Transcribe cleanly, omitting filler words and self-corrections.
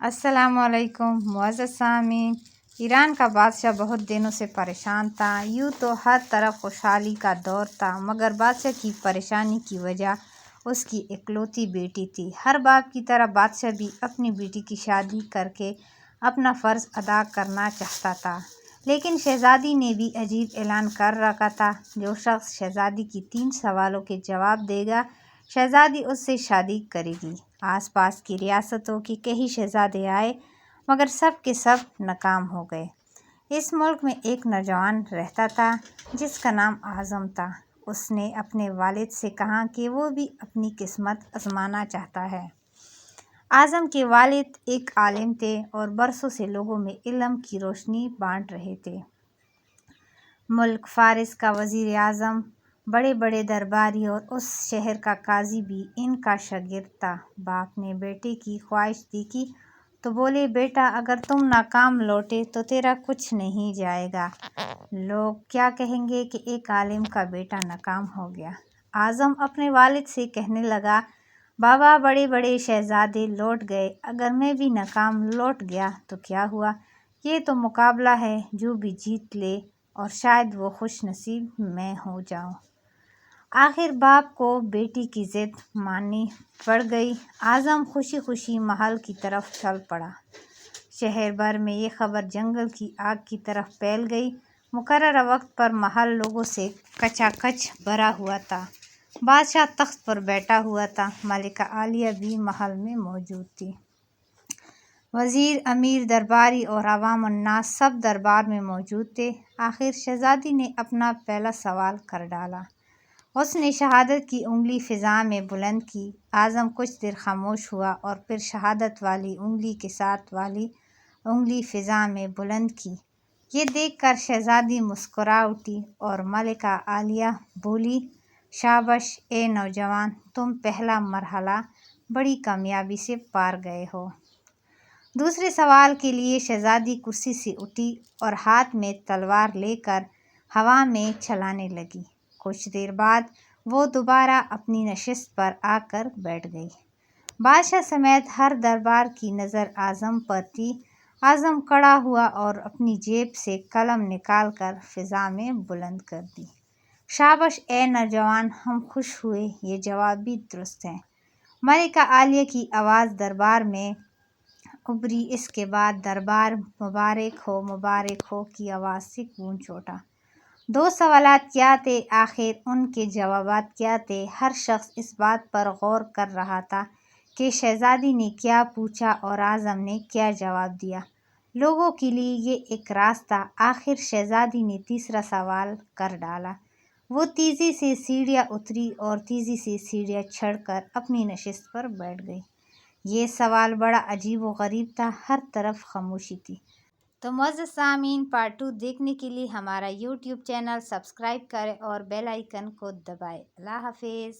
السلام علیکم معزز سامعین۔ ایران کا بادشاہ بہت دنوں سے پریشان تھا۔ یوں تو ہر طرف خوشحالی کا دور تھا، مگر بادشاہ کی پریشانی کی وجہ اس کی اکلوتی بیٹی تھی۔ ہر باپ کی طرح بادشاہ بھی اپنی بیٹی کی شادی کر کے اپنا فرض ادا کرنا چاہتا تھا، لیکن شہزادی نے بھی عجیب اعلان کر رکھا تھا، جو شخص شہزادی کی 3 سوالوں کے جواب دے گا، شہزادی اس سے شادی کرے گی۔ آس پاس کی ریاستوں کے کئی شہزادے آئے، مگر سب کے سب ناکام ہو گئے۔ اس ملک میں ایک نوجوان رہتا تھا جس کا نام اعظم تھا۔ اس نے اپنے والد سے کہا کہ وہ بھی اپنی قسمت آزمانا چاہتا ہے۔ اعظم کے والد ایک عالم تھے اور برسوں سے لوگوں میں علم کی روشنی بانٹ رہے تھے۔ ملک فارس کا وزیر اعظم، بڑے بڑے درباری اور اس شہر کا قاضی بھی ان کا شاگرد تھا۔ باپ نے بیٹے کی خواہش دیکھی تو بولے، بیٹا اگر تم ناکام لوٹے تو تیرا کچھ نہیں جائے گا۔ لوگ کیا کہیں گے کہ ایک عالم کا بیٹا ناکام ہو گیا۔ اعظم اپنے والد سے کہنے لگا، بابا بڑے بڑے شہزادے لوٹ گئے، اگر میں بھی ناکام لوٹ گیا تو کیا ہوا؟ یہ تو مقابلہ ہے، جو بھی جیت لے اور شاید وہ خوش نصیب میں ہو جاؤں۔ آخر باپ کو بیٹی کی ضد ماننی پڑ گئی۔ اعظم خوشی خوشی محل کی طرف چل پڑا۔ شہر بھر میں یہ خبر جنگل کی آگ کی طرح پھیل گئی۔ مقررہ وقت پر محل لوگوں سے کچا کچ بھرا ہوا تھا۔ بادشاہ تخت پر بیٹھا ہوا تھا، ملکہ عالیہ بھی محل میں موجود تھی۔ وزیر، امیر، درباری اور عوام الناس سب دربار میں موجود تھے۔ آخر شہزادی نے اپنا پہلا سوال کر ڈالا۔ اس نے شہادت کی انگلی فضا میں بلند کی۔ اعظم کچھ دیر خاموش ہوا اور پھر شہادت والی انگلی کے ساتھ والی انگلی فضا میں بلند کی۔ یہ دیکھ کر شہزادی مسکرا اٹھی اور ملکہ عالیہ بولی، شاباش اے نوجوان، تم پہلا مرحلہ بڑی کامیابی سے پار گئے ہو۔ دوسرے سوال کے لیے شہزادی کرسی سے اٹھی اور ہاتھ میں تلوار لے کر ہوا میں چلانے لگی۔ کچھ دیر بعد وہ دوبارہ اپنی نشست پر آ کر بیٹھ گئی۔ بادشاہ سمیت ہر دربار کی نظر اعظم پر تھی۔ اعظم کھڑا ہوا اور اپنی جیب سے قلم نکال کر فضا میں بلند کر دی۔ شاباش اے نوجوان، ہم خوش ہوئے، یہ جواب بھی درست ہے۔ ملکہ عالیہ کی آواز دربار میں ابھری۔ اس کے بعد دربار مبارک ہو کی آواز سے گونج اٹھا۔ 2 سوالات کیا تھے؟ آخر ان کے جوابات کیا تھے؟ ہر شخص اس بات پر غور کر رہا تھا کہ شہزادی نے کیا پوچھا اور اعظم نے کیا جواب دیا۔ لوگوں کے لیے یہ ایک راز تھا۔ آخر شہزادی نے تیسرا سوال کر ڈالا۔ وہ تیزی سے سیڑھیاں اتری اور تیزی سے سیڑھیاں چڑھ کر اپنی نشست پر بیٹھ گئی۔ یہ سوال بڑا عجیب و غریب تھا، ہر طرف خاموشی تھی۔ تو معزز سامعین، پارٹ 2 دیکھنے کے لیے ہمارا یوٹیوب چینل سبسکرائب کریں اور بیل آئیکن کو دبائیں۔ اللہ حافظ۔